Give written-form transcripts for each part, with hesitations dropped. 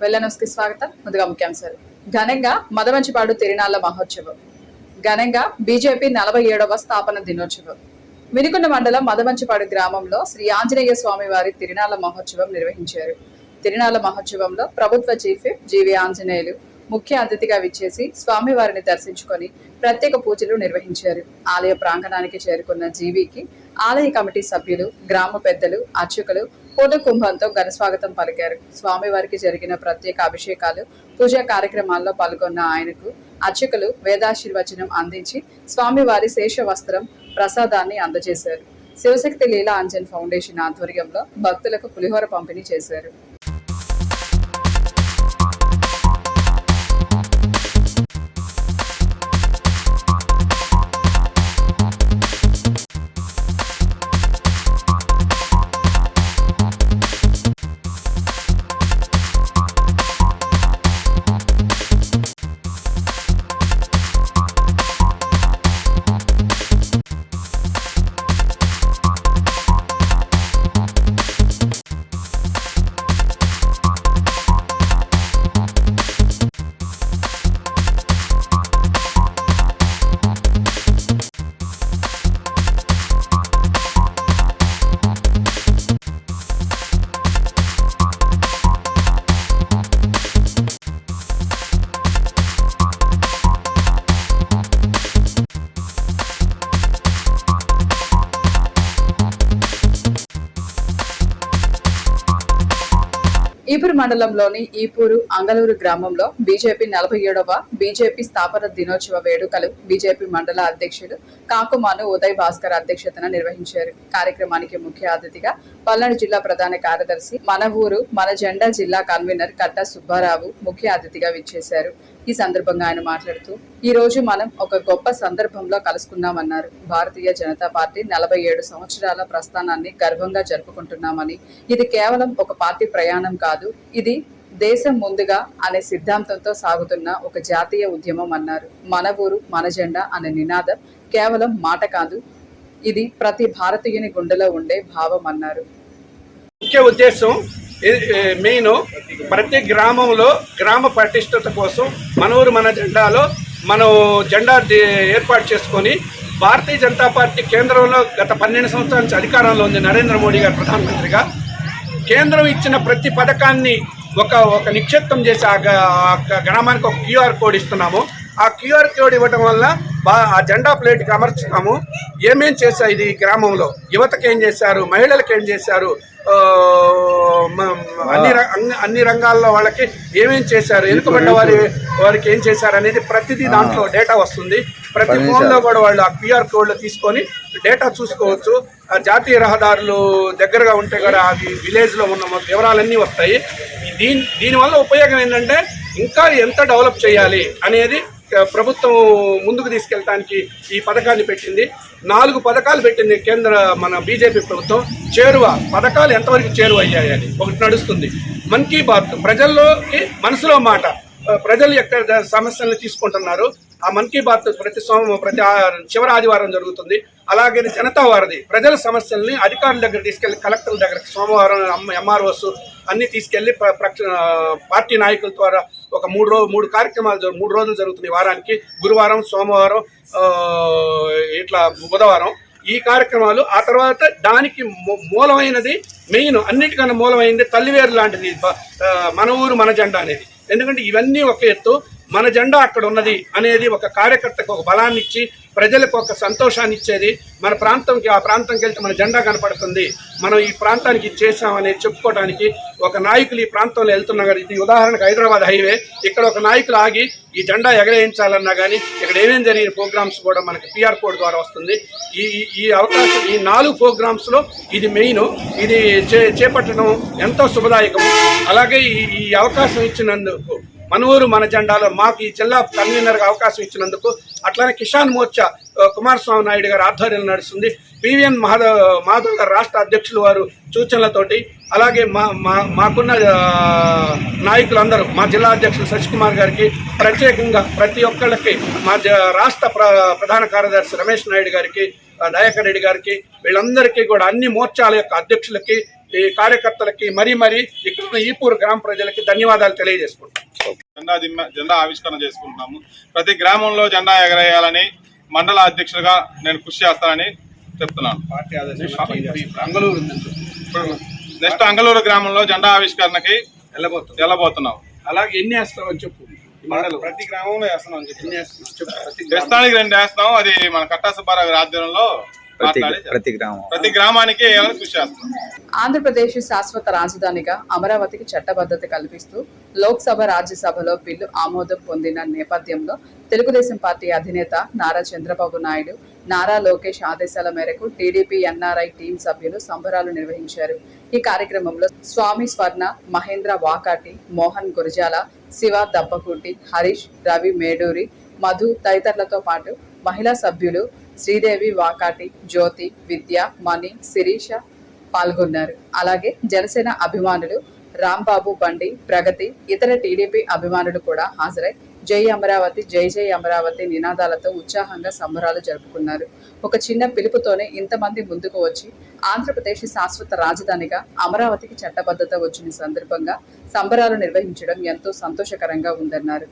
వెల్లనూస్కి స్వాగతం. ముందుగా ముఖ్యాంశాలు. ఘనంగా మదమంచిపాడు తిరునాళ్ల మహోత్సవం. ఘనంగా బీజేపీ 47వ స్థాపన దినోత్సవం. వినుకొండ మండలం మదమంచిపాడు గ్రామంలో శ్రీ ఆంజనేయ స్వామి వారి తిరునాళ్ల మహోత్సవం నిర్వహించారు. తిరునాళ్ల మహోత్సవంలో ప్రభుత్వ చీఫ్ విప్ జీవి ఆంజనేయులు ముఖ్య అతిథిగా విచ్చేసి స్వామివారిని దర్శించుకొని ప్రత్యేక పూజలు నిర్వహించారు. ఆలయ ప్రాంగణానికి చేరుకున్న జీవికి ఆలయ కమిటీ సభ్యులు, గ్రామ పెద్దలు, అర్చకులు పూట కుంభంతో ఘనస్వాగతం పలికారు. స్వామివారికి జరిగిన ప్రత్యేక అభిషేకాలు, పూజా కార్యక్రమాల్లో పాల్గొన్న ఆయనకు అర్చకులు వేదాశీర్వచనం అందించి స్వామివారి శేష వస్త్రం ప్రసాదాన్ని అందజేశారు. శివశక్తి లీలా అంజన్ ఫౌండేషన్ ఆధ్వర్యంలో భక్తులకు పులిహోర పంపిణీ చేశారు. ఈపూరు మండలంలోని ఈపూరు అంగలూరు గ్రామంలో బీజేపీ 47వ బీజేపీ స్థాపన దినోత్సవ వేడుకలు బీజేపీ మండల అధ్యక్షుడు కాకుమాను ఉదయ్ భాస్కర్ అధ్యక్షతన నిర్వహించారు. కార్యక్రమానికి ముఖ్య అతిథిగా పల్నాడు జిల్లా ప్రధాన కార్యదర్శి, మన ఊరు మన జెండా జిల్లా కన్వీనర్ కట్ట సుబ్బారావు ముఖ్య అతిథిగా విచ్చేశారు. ఈ సందర్భంగా ఆయన మాట్లాడుతూ, ఈ రోజు మనం ఒక గొప్ప సందర్భంలో కలుసుకున్నామన్నారు. భారతీయ జనతా పార్టీ 47 సంవత్సరాల ప్రస్థానాన్ని గర్వంగా జరుపుకుంటున్నామని, ఇది కేవలం ఒక పార్టీ ప్రయాణం కాదు, ఇది దేశం ముందుగా అనే సిద్ధాంతంతో సాగుతున్న ఒక జాతీయ ఉద్యమం అన్నారు. మన ఊరు మన జెండా అనే నినాదం కేవలం మాట కాదు, ఇది ప్రతి భారతీయుని గుండెలో ఉండే భావం అన్నారు. ముఖ్య ఉద్దేశం మెయిన్ ప్రతి గ్రామంలో గ్రామ పటిష్టత కోసం మన ఊరు మన జెండాలో మనం జెండా ఏర్పాటు చేసుకొని భారతీయ జనతా పార్టీ కేంద్రంలో గత 12 సంవత్సరాల నుంచి అధికారంలో ఉంది. నరేంద్ర మోడీ గారు ప్రధానమంత్రిగా కేంద్రం ఇచ్చిన ప్రతి పథకాన్ని ఒక నిక్షిప్తం చేసి ఆ గ్రామానికి ఒక QR కోడ్ ఇస్తున్నాము. ఆ QR కోడ్ ఇవ్వడం వల్ల ఆ జెండా ప్లేట్కి అమర్చుతాము. ఏమేం చేశారు ఇది గ్రామంలో, యువతకి ఏం చేశారు, మహిళలకు ఏం చేశారు, అన్ని రంగాల్లో వాళ్ళకి ఏమేం చేశారు, వెనుకబడ్డ వారికి ఏం చేశారు అనేది ప్రతిదీ దాంట్లో డేటా వస్తుంది. ప్రతి ఫోన్లో కూడా వాళ్ళు ఆ QR కోడ్లు తీసుకొని డేటా చూసుకోవచ్చు. ఆ జాతీయ రహదారులు దగ్గరగా ఉంటే కూడా అవి విలేజ్లో ఉన్న వివరాలన్నీ వస్తాయి. దీనివల్ల ఉపయోగం ఏంటంటే ఇంకా ఎంత డెవలప్ చేయాలి అనేది ప్రభుత్వం ముందుకు తీసుకెళ్ళడానికి ఈ పథకాన్ని పెట్టింది. 4 పథకాలు పెట్టింది మన బీజేపీ ప్రభుత్వం. పథకాలు ఎంతవరకు చేరువ అయ్యాయని ఒకటి నడుస్తుంది. మన్ కీ బాత్, ప్రజల్లోకి మనసులో మాట, ప్రజలు ఎక్కడ సమస్యలను తీసుకుంటున్నారు. ఆ మన్ కీ బాత్ ప్రతి చివరి ఆదివారం జరుగుతుంది. అలాగే జనతా వారధి, ప్రజల సమస్యల్ని అధికారుల దగ్గర తీసుకెళ్లి, కలెక్టర్ల దగ్గరికి సోమవారం MROs అన్ని తీసుకెళ్లి పార్టీ నాయకుల ద్వారా ఒక 3 కార్యక్రమాలు 3 రోజులు జరుగుతున్నాయి వారానికి. గురువారం, సోమవారం, ఇట్లా బుధవారం ఈ కార్యక్రమాలు. ఆ తర్వాత దానికి మూలమైనది, మెయిన్ అన్నిటికన్నా మూలమైనది తల్లివేరు లాంటిది మన ఊరు మన జెండా అనేది. ఎందుకంటే ఇవన్నీ ఒక ఎత్తు, మన జెండా అక్కడ ఉన్నది అనేది ఒక కార్యకర్తకు ఒక బలాన్ని ఇచ్చి, ప్రజలకు ఒక సంతోషాన్ని ఇచ్చేది. మన ప్రాంతంకి, ఆ ప్రాంతంకి వెళ్తే మన జెండా కనపడుతుంది, మనం ఈ ప్రాంతానికి చేసామనేది చెప్పుకోవడానికి ఒక నాయకులు ఈ ప్రాంతంలో వెళ్తున్నారు. ఇది ఉదాహరణకు హైదరాబాద్ హైవే, ఇక్కడ ఒక నాయకులు ఆగి ఈ జెండా ఎగరేయించాలన్నా కానీ ఇక్కడ ఏమేం జరిగిన ప్రోగ్రామ్స్ కూడా మనకి PR కోడ్ ద్వారా వస్తుంది. ఈ అవకాశం, ఈ 4 ప్రోగ్రామ్స్లో ఇది మెయిన్. ఇది చేపట్టడం ఎంతో శుభదాయకం. అలాగే ఈ అవకాశం ఇచ్చినందుకు మన ఊరు మన జెండాలో మాకు ఈ జిల్లా కన్వీనర్గా అవకాశం ఇచ్చినందుకు, అట్లానే కిసాన్ మోర్చా కుమారస్వామి నాయుడు గారి ఆధ్వర్యంలో నడుస్తుంది. PVN మాధవ్ గారు రాష్ట్ర అధ్యక్షులు వారు సూచనలతోటి, అలాగే మాకున్న నాయకులందరూ, మా జిల్లా అధ్యక్షులు శశికుమార్ గారికి ప్రత్యేకంగా ప్రతి ఒక్కళ్ళకి, మా రాష్ట్ర ప్రధాన కార్యదర్శి రమేష్ నాయుడు గారికి, దయాకర్ రెడ్డి గారికి, వీళ్ళందరికీ కూడా అన్ని మోర్చాల యొక్క అధ్యక్షులకి ఈ కార్యకర్తలకి మరీ ఇక్కడ ఉన్న ఈపూరు గ్రామ ప్రజలకి ధన్యవాదాలు తెలియజేసుకుంటాం. జెండా ఆవిష్కరణ చేసుకుంటున్నాము. ప్రతి గ్రామంలో జెండా ఎగరేయాలని మండల అధ్యక్షుడిగా నేను కృషి చేస్తానని చెప్తున్నాను. నెక్స్ట్ అంగళూరు గ్రామంలో జెండా ఆవిష్కరణకి వెళ్ళబోతున్నాం. అలాగే ఎన్ని వేస్తామని చెప్పు. ప్రతి గ్రామంలో వేస్తున్నాం. ప్రస్తుతానికి 2 వేస్తున్నాం. అది మన కట్టా సుబ్బారావు గారి ఆధ్వర్యంలో ప్రతి గ్రామానికి కృషి చేస్తున్నాం. ఆంధ్రప్రదేశ్ శాశ్వత రాజధానిగా అమరావతికి చట్టబద్ధత కల్పిస్తూ లోక్సభ రాజ్యసభలో బిల్లు ఆమోదం పొందిన నేపథ్యంలో తెలుగుదేశం పార్టీ అధినేత నారా చంద్రబాబు నాయుడు, నారా లోకేష్ ఆదేశాల మేరకు టీడీపీ ఎన్ఆర్ఐ టీం సభ్యులు సంబరాలు నిర్వహించారు. ఈ కార్యక్రమంలో స్వామి స్వర్ణ, మహేంద్ర వాకాటి, మోహన్ గురజాల, శివ దప్పకూటి, హరీష్, రవి మేడూరి, మధు తదితరులతో పాటు మహిళా సభ్యులు శ్రీదేవి వాకాటి, జ్యోతి, విద్య, మణి, శిరీష పాల్గొన్నారు. అలాగే జనసేన అభిమానులు రాంబాబు బండి, ప్రగతి, ఇతర టీడీపీ అభిమానులు కూడా హాజరై జై అమరావతి, జై జై అమరావతి నినాదాలతో ఉత్సాహంగా సంబరాలు జరుపుకున్నారు. ఒక చిన్న పిలుపుతోనే ఇంతమంది ముందుకు వచ్చి ఆంధ్రప్రదేశ్ శాశ్వత రాజధానిగా అమరావతికి చట్టబద్ధత వచ్చిన సందర్భంగా సంబరాలు నిర్వహించడం ఎంతో సంతోషకరంగా ఉందన్నారు.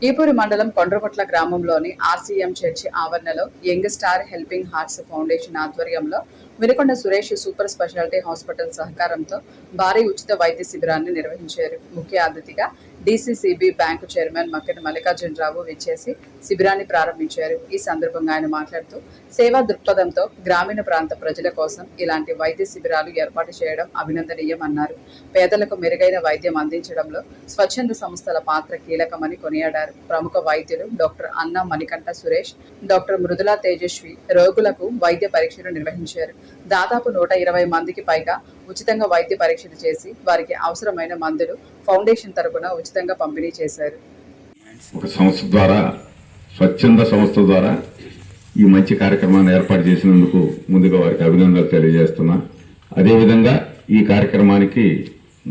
ఈపూరు మండలం కొండ్రపట్ల గ్రామంలోని ఆర్సీఎం చర్చి ఆవరణలో young star helping hearts foundation ఆధ్వర్యంలో Vinukonda Suresh super speciality hospital సహకారంతో భారీ ఉచిత వైద్య శిబిరాన్ని నిర్వహించారు. ముఖ్య అతిథిగా DCCB bank chairman Makkena Mallikarjunarao విచ్చేసి శిబిరాన్ని ప్రారంభించారు. ఈ సందర్భంగా ఆయన మాట్లాడుతూ సేవా దృక్పథంతో గ్రామీణ ప్రాంత ప్రజల కోసం ఇలాంటి వైద్య శిబిరాలు ఏర్పాటు చేయడం అభినందనీయమన్నారు. పేదలకు మెరుగైన వైద్యం అందించడంలో స్వచ్ఛంద సంస్థల పాత్ర కీలకమని కొనియాడారు. ప్రముఖ వైద్యులు డాక్టర్ అన్నా మణికంఠ సురేష్, డాక్టర్ మృదులా తేజస్వి రోగులకు వైద్య పరీక్షలు నిర్వహించారు. దాదాపు 120 మందికి పైగా ఉచితంగా వైద్య పరీక్షలు చేసి వారికి అవసరమైన మందులు ఫౌండేషన్ తరపున ఉచితంగా పంపిణీ చేశారు. ఒక సంస్థ ద్వారా, స్వచ్ఛంద సంస్థ ద్వారా ఈ మంచి కార్యక్రమాన్ని ఏర్పాటు చేసినందుకు ముందుగా వారికి అభినందనలు తెలియజేస్తున్నా. అదేవిధంగా ఈ కార్యక్రమానికి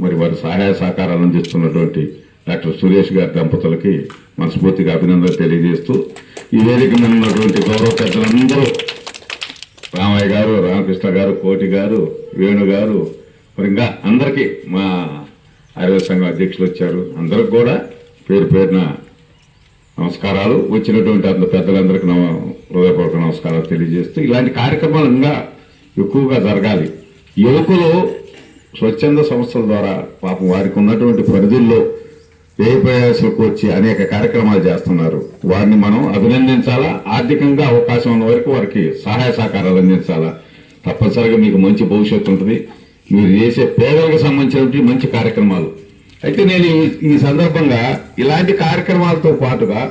వారి సహాయ సహకారాలు అందిస్తున్నటువంటి డాక్టర్ సురేష్ గారి దంపతులకి మనస్ఫూర్తిగా అభినందనలు తెలియజేస్తూ, ఈ వేదిక మీద ఉన్నటువంటి గౌరవ పెద్దలందరూ రామయ్య గారు, రామకృష్ణ గారు, కోటి గారు, వేణు గారు, ఇంకా అందరికీ మా ఆయుర్వేద సంఘం అధ్యక్షులు వచ్చారు. అందరికి కూడా పేరు పేరున నమస్కారాలు. వచ్చినటువంటి అంత పెద్దలందరికీ హృదయపూర్వక నమస్కారాలు తెలియజేస్తూ, ఇలాంటి కార్యక్రమాలు ఇంకా ఎక్కువగా జరగాలి. యువకులు స్వచ్ఛంద సంస్థల ద్వారా పాపం వారికి ఉన్నటువంటి పరిధుల్లో వ్యయప్రయాసాలకు వచ్చి అనేక కార్యక్రమాలు చేస్తున్నారు. వారిని మనం అభినందించాలా. ఆర్థికంగా అవకాశం ఉన్న వరకు వారికి సహాయ సహకారాలు అందించాలా. తప్పనిసరిగా మీకు మంచి భవిష్యత్తు ఉంటుంది. మీరు చేసే పేదలకు సంబంధించినటువంటి మంచి కార్యక్రమాలు. అయితే నేను ఈ సందర్భంగా ఇలాంటి కార్యక్రమాలతో పాటుగా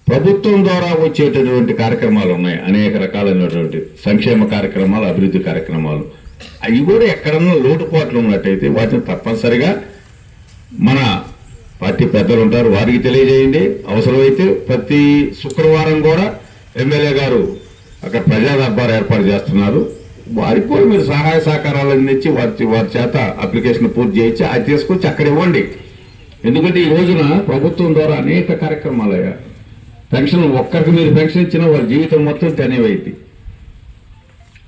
ప్రభుత్వం ద్వారా వచ్చేటటువంటి కార్యక్రమాలు ఉన్నాయి. అనేక రకాలైనటువంటి సంక్షేమ కార్యక్రమాలు, అభివృద్ధి కార్యక్రమాలు. అవి కూడా ఎక్కడన్నా లోటుపాట్లు ఉన్నట్టయితే వాటిని తప్పనిసరిగా మన పార్టీ పెద్దలు ఉంటారు, వారికి తెలియజేయండి. అవసరమైతే ప్రతి శుక్రవారం కూడా ఎమ్మెల్యే గారు అక్కడ ప్రజా దర్బార్ ఏర్పాటు చేస్తున్నారు. వారికి కూడా మీరు సహాయ సహకారాలు అందించి వారి చేత అప్లికేషన్ పూర్తి చేయించి అది తీసుకొచ్చి అక్కడ ఇవ్వండి. ఎందుకంటే ఈ రోజున ప్రభుత్వం ద్వారా అనేక కార్యక్రమాలు అయ్యా. పెన్షన్ ఒక్కరికి మీరు పెన్షన్ ఇచ్చినా వారి జీవితం మొత్తం తెనేవైంది.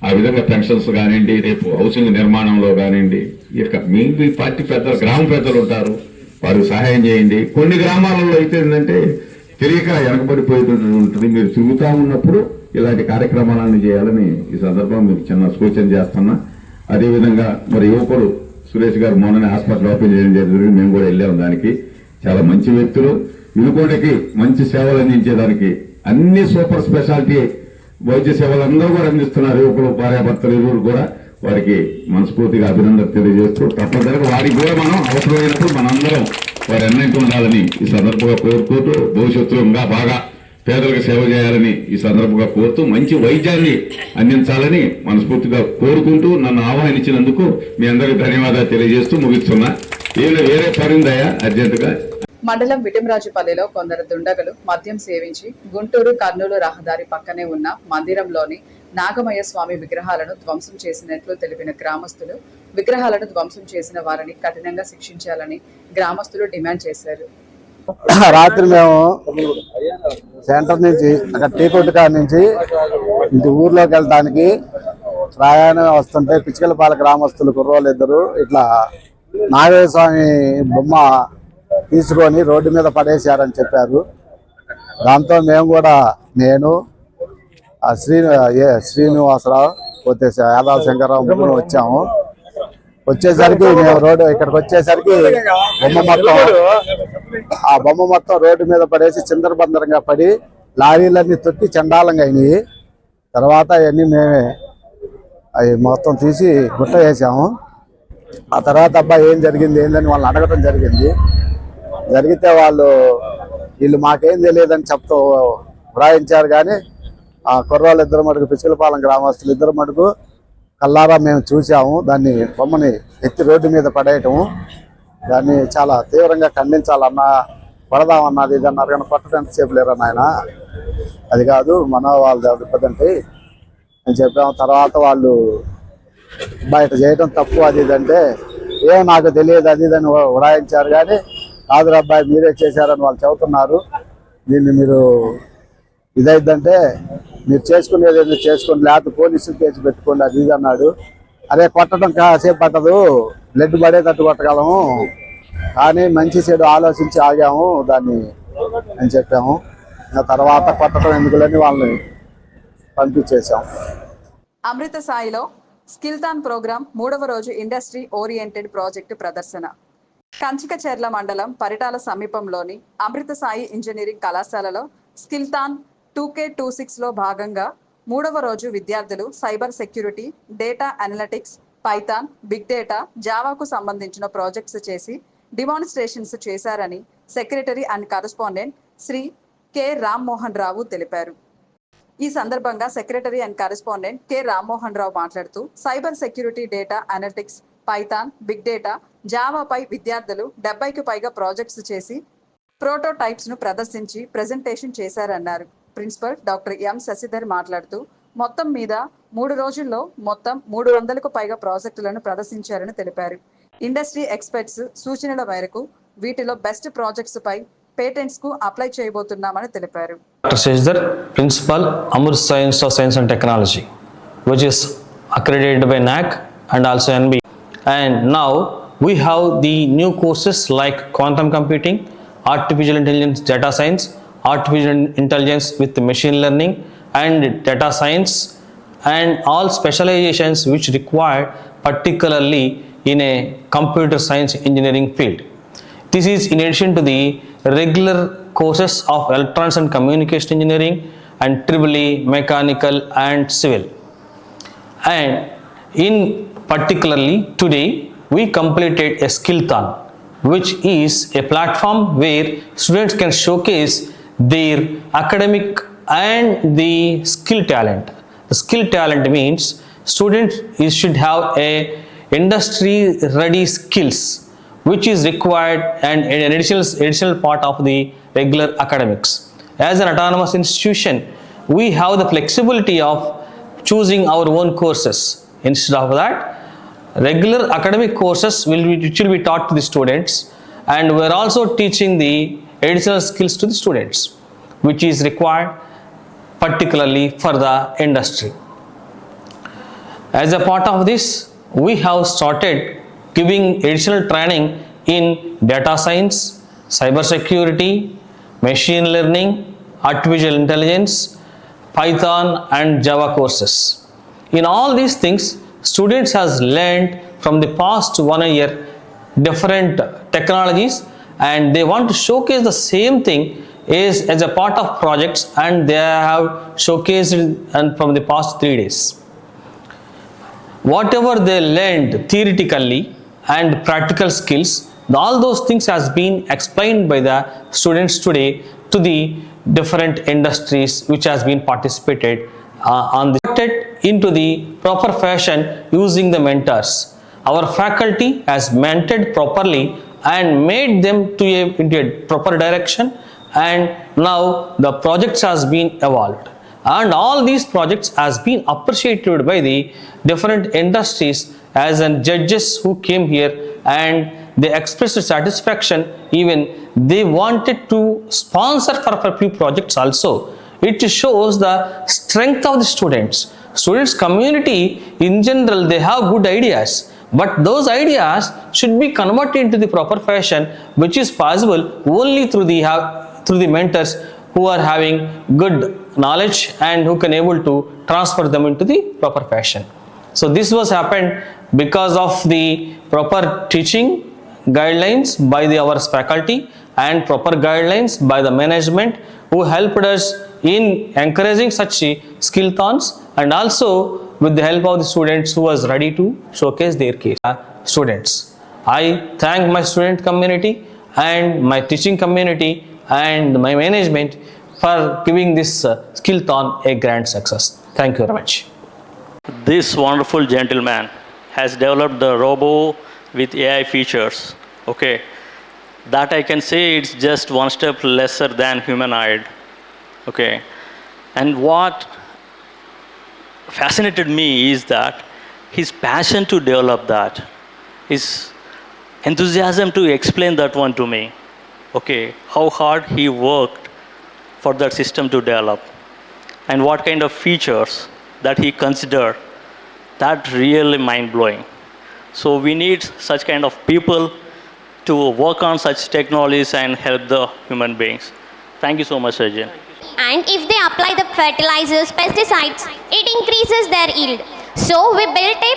ఆ విధంగా పెన్షన్స్ కానివ్వండి, రేపు హౌసింగ్ నిర్మాణంలో కానివ్వండి, ఇక మీ పార్టీ పెద్దలు, గ్రామ పెద్దలు ఉంటారు, వారికి సహాయం చేయండి. కొన్ని గ్రామాలలో అయితే ఏంటంటే తెలియక వెనకబడిపోయేటటువంటి మీరు తిరుగుతూ ఉన్నప్పుడు ఇలాంటి కార్యక్రమాలన్నీ చేయాలని ఈ సందర్భంగా మీకు చిన్న సూచన చేస్తున్నా. అదేవిధంగా యువకుడు సురేష్ గారు మొన్ననే హాస్పిటల్ ఓపెన్ చేయడం జరిగింది. మేము కూడా వెళ్ళాము. దానికి చాలా మంచి వ్యక్తులు. వినుకొండకి మంచి సేవలు అందించేదానికి అన్ని సూపర్ స్పెషాలిటీ వైద్య సేవలు అందరూ కూడా అందిస్తున్నారు. యువకులు, భార్యాభర్తలు ఇరువురు కూడా వారికి మనస్ఫూర్తిగా అభినందనలు తెలియజేస్తూ, తప్పనిసరిగా వారికి కూడా మనం అవసరమైనప్పుడు మనందరం వారి అన్నింటి ఉండాలని ఈ సందర్భంగా కోరుకుంటూ, భవిష్యత్తులో ఇంకా బాగా పేదలకు సేవ చేయాలని ఈ సందర్భంగా కోరుతూ, మంచి వైద్యాన్ని అందించాలని మనస్ఫూర్తిగా కోరుకుంటూ, నన్ను ఆహ్వానించినందుకు మీ అందరికీ ధన్యవాదాలు తెలియజేస్తూ ముగిస్తున్నా. వేరే పరిందయ్యా అర్జెంటుగా. మండలం విటిమరాజుపల్లిలో కొందరు దుండగులు మద్యం సేవించి గుంటూరు కర్నూలు రహదారి పక్కనే ఉన్న మందిరంలోని నాగమయ్య స్వామి విగ్రహాలను ధ్వంసం చేసినట్లు తెలిపిన గ్రామస్తులు విగ్రహాలను ధ్వంసం చేసిన వారిని కఠినంగా శిక్షించాలని గ్రామస్తులు డిమాండ్ చేశారు. రాత్రి మేము సెంటర్ నుంచి అక్కడ టీ కొట్టు కాడ నుంచి ఇంటి ఊర్లోకి వెళ్ళడానికి ప్రయాణం వస్తుంటే పిచ్చికలపాల గ్రామస్తులు కుర్రోళ్ళు ఇద్దరు ఇట్లా నాగయ్య స్వామి బొమ్మ తీసుకొని రోడ్డు మీద పడేశారని చెప్పారు. దాంతో మేము కూడా నేను శ్రీనివాసరావు పోతే యాదవ శంకరరావు ముగ్గురు వచ్చేసరికి మేము రోడ్డు ఇక్కడికి వచ్చేసరికి బొమ్మ మొత్తం రోడ్డు మీద పడేసి చిందరబందరంగా పడి లారీలన్నీ తొక్కి చండాలంగా అయినాయి. తర్వాత అవన్నీ మేమే అవి మొత్తం తీసి గుట్ట వేసాము. ఆ తర్వాత అబ్బాయి ఏం జరిగింది ఏందని వాళ్ళని అడగటం జరిగితే వీళ్ళు మాకేం తెలియదని చెప్తూ వ్రాయించారు. కానీ ఆ కుర్రాళ్ళు ఇద్దరు మటుకు పిచ్చికలపాలెం గ్రామస్తులు ఇద్దరు మటుకు కల్లారా మేము చూసాము. దాన్ని బొమ్మని ఎత్తి రోడ్డు మీద పడేయటము దాన్ని చాలా తీవ్రంగా ఖండించాలన్నా పడదామన్నది ఇది అన్నారు. కానీ కొట్టడానికి సేపు లేరన్న ఆయన అది కాదు మన వాళ్ళు దెబ్బతంటే అని చెప్పాము. తర్వాత వాళ్ళు బయట చేయడం తప్పు అది ఇదంటే ఏం నాకు తెలియదు అది ఇదని ఉడాయించారు. కానీ కాదు అబ్బాయి మీరే చేశారని వాళ్ళు చెబుతున్నారు. దీన్ని మీరు ఇదైందంటే మీరు చేసుకునేది ఏదో చేసుకోండి, లేకపోతే పోలీసులు కేసు పెట్టుకోండి అది ఇది అన్నాడు. అరే కొట్టడం కాసేపు పట్టదు, బ్లడ్ పడేటట్టు కొట్టగలము, కానీ మంచి చెడు ఆలోచించి ఆగాము దాన్ని అని చెప్పాము. తర్వాత కొట్టడం ఎందుకులని వాళ్ళని పంపించేసాం. అమృత సాయిలో స్కిల్తాన్ ప్రోగ్రాం 3వ రోజు ఇండస్ట్రీ ఓరియంటెడ్ ప్రాజెక్టు ప్రదర్శన. కంచికచెర్ల మండలం పరిటాల సమీపంలోని అమృత సాయి ఇంజనీరింగ్ కళాశాలలో స్కిల్తాన్ 2K26లో భాగంగా 3వ రోజు విద్యార్థులు cyber security, data analytics, Python, big data, జావాకు సంబంధించిన ప్రాజెక్ట్స్ చేసి డిమాన్స్ట్రేషన్స్ చేశారని secretary and correspondent Shri K Rammohan Rao తెలిపారు. ఈ సందర్భంగా secretary and correspondent K Rammohan Rao మాట్లాడుతూ cyber security, data analytics, Python, big data, జావాపై విద్యార్థులు 70కి పైగా ప్రాజెక్ట్స్ చేసి ప్రోటోటైప్స్ ను ప్రదర్శించి ప్రెజెంటేషన్ చేశారన్నారు. ప్రిన్సిపల్ డాక్టర్ ఎం శశిధర్ మాట్లాడుతూ మొత్తం మీద 3 రోజుల్లో మొత్తం 300కు పైగా ప్రాజెక్టులను ప్రదర్శించారని తెలిపారు. ఇండస్ట్రీ ఎక్స్పర్ట్స్ సూచనల మేరకు వీటిలో బెస్ట్ ప్రాజెక్ట్స్ పై పేటెంట్స్ కు అప్లై చేయబోతున్నామని తెలిపారు. Dr. Shashidhar, Principal, Amrit Science of Science and Technology, which is accredited by NAC and also NB. And now we have the new courses like quantum computing, artificial intelligence, data science, artificial intelligence with machine learning and data science, and all specializations which require particularly in a computer science engineering field. This is in addition to the regular courses of electronics and communication engineering and EEE mechanical and civil. And in particularly today we completed a skillthon, which is a platform where students can showcase their academic and the skill talent. The skill talent means students should have a industry ready skills which is required and an additional part of the regular academics. As an autonomous institution, we have the flexibility of choosing our own courses. Instead of that, regular academic courses which will be taught to the students, and we are also teaching the additional skills to the students which is required particularly for the industry. As a part of this, we have started giving additional training in data science, cyber security, machine learning, artificial intelligence, Python and Java courses. In all these things, students has learned from the past 1 year different technologies, and they want to showcase the same thing as a part of projects, and they have showcased and from the past 3 days. Whatever they learned theoretically and practical skills, all those things has been explained by the students today to the different industries which has been participated on the into the proper fashion using the mentors. Our faculty has mentored properly and made them to into a proper direction, and now the projects has been evolved, and all these projects has been appreciated by the different industries as in judges who came here, and they expressed satisfaction. Even they wanted to sponsor for a few projects also. It shows the strength of the students community in general. They have good ideas, but those ideas should be converted into the proper fashion, which is possible only through the mentors who are having good knowledge and who can able to transfer them into the proper fashion. So this was happened because of the proper teaching guidelines by our faculty and proper guidelines by the management, who helped us in encouraging such skillthons, and also with the help of the students who was ready to showcase their case. Students, I thank my student community and my teaching community and my management for giving this skillthon a grand success. Thank you very much. This wonderful gentleman has developed the robo with AI features. Okay, that I can say it's just one step lesser than humanoid. Okay, and what fascinated me is that his passion to develop that, his enthusiasm to explain that one to me. Okay, how hard he worked for that system to develop, and what kind of features that he considered. That really mind-blowing. So we need such kind of people to work on such technologies and help the human beings. Thank you so much, Arjun. And if they apply the fertilizers, pesticides, it increases their yield. So we built a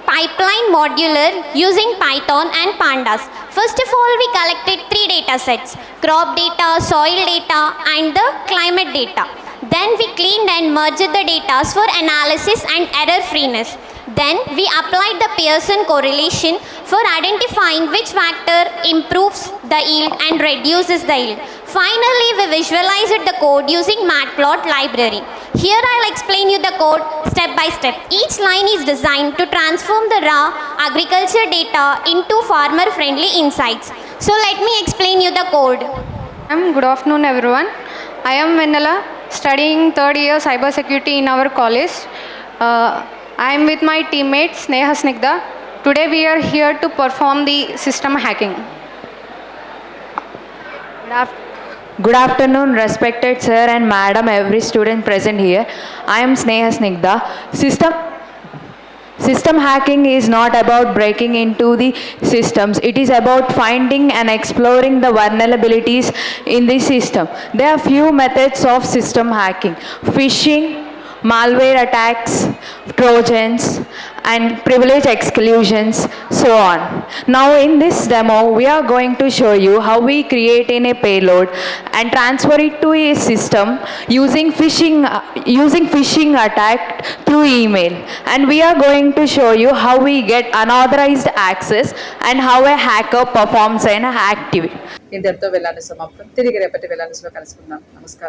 pipeline modular using Python and Pandas. First of all, we collected 3 data sets: crop data, soil data, and the climate data. Then we cleaned and merged the data for analysis and error freeness. Then we applied the Pearson correlation for identifying which factor improves the yield and reduces the yield. Finally, we visualized the code using Matplot library. Here I'll explain you the code step by step. Each line is designed to transform the raw agriculture data into farmer-friendly insights. So let me explain you the code. Good afternoon, everyone. I am Vennela, studying 3rd year cybersecurity in our college. I am with my teammate Sneha Snigdha. Today we are here to perform the system hacking. Good afternoon, respected sir and madam, every student present here. I am Sneha Snigdha. System hacking is not about breaking into the systems. It is about finding and exploring the vulnerabilities in the system. There are few methods of system hacking: phishing, malware attacks, trojans, and privilege exclusions, so on. Now in this demo, we are going to show you how we create in a payload and transfer it to a system using phishing attack through email. And we are going to show you how we get unauthorized access and how a hacker performs an activity. ఇంతటితో వెళ్ళాలి సమాప్తం. తిరిగి రేపటి వెళ్ళాలిలో కలుసుకుందాం. నమస్కారం.